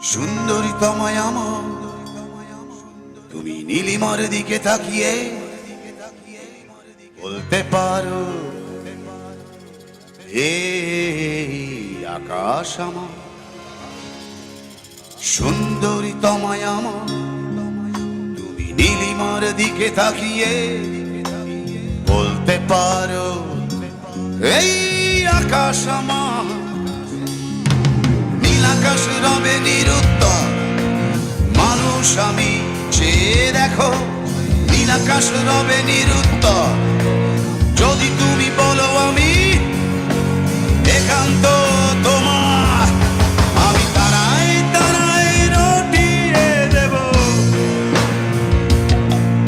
সুন্দরী তোমায় আমার, তুমি নীলিমার দিকে তাকিয়ে বলতে পারো এই আকাশ আমার। সুন্দরী তোমায় আমার, তুমি নীলিমার দিকে তাকিয়ে বলতে পারো এই আকাশ আমার। নীল আকাশ রবে নিরুত্তর, মানুষ আমি চেয়ে দেখো। নীল আকাশ রবে নিরুত্তর, যদি তুমি বলো আমি একান্ত তোমার। আমি তারাই তারাই রটিয়ে দেব,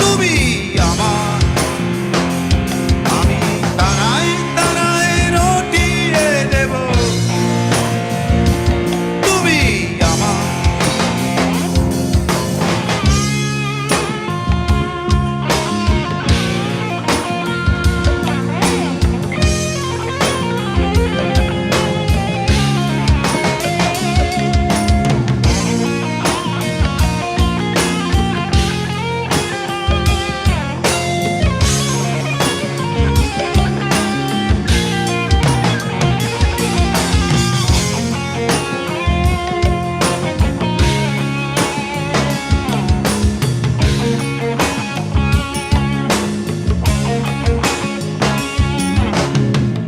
তুমি আমার। আমি তারাই তারাই রটিয়ে দেব, তুমি আমার।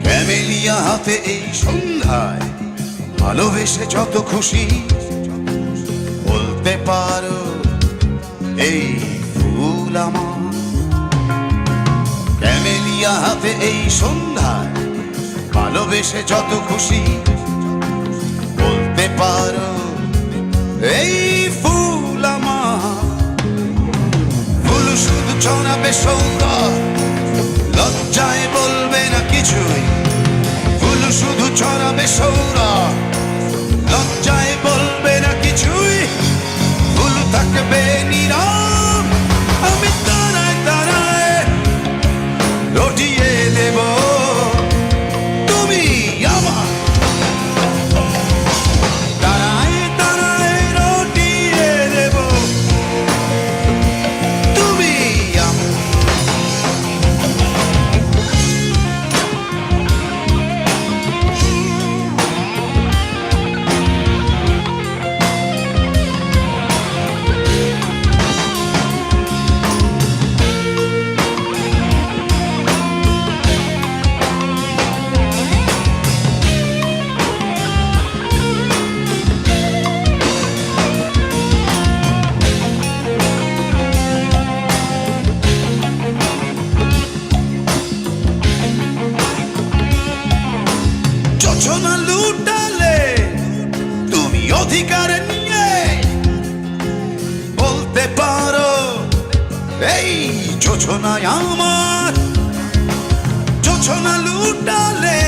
ক্যামেলিয়া হাতে এই সন্ধ্যায় ভালোবেসে যত খুশি বলতে পারো এই ফুল আমার। ক্যামেলিয়া হাতে এই সন্ধ্যায় ভালোবেসে যত খুশি বলতে পারো এই ফুল আমার। ফুল শুধু ছড়াবে সৌন্দর্য, লজ্জায় বলবে না কিছুই। ফুল শুধু ছড়াবে সৌরভ, লজ্জায় বলবে না কিছুই। ফুল থাকবে নীরব, আমি তারায় তারায় রটিয়ে দেব, তুমি আমার। তারায় তারায় রটিয়ে দেব, তুমি আমার। যোজনা লুটালে তুমি অধিকার নিয়ে বলতে পারো এই যোজনায় আমার। যোজনা লুটালে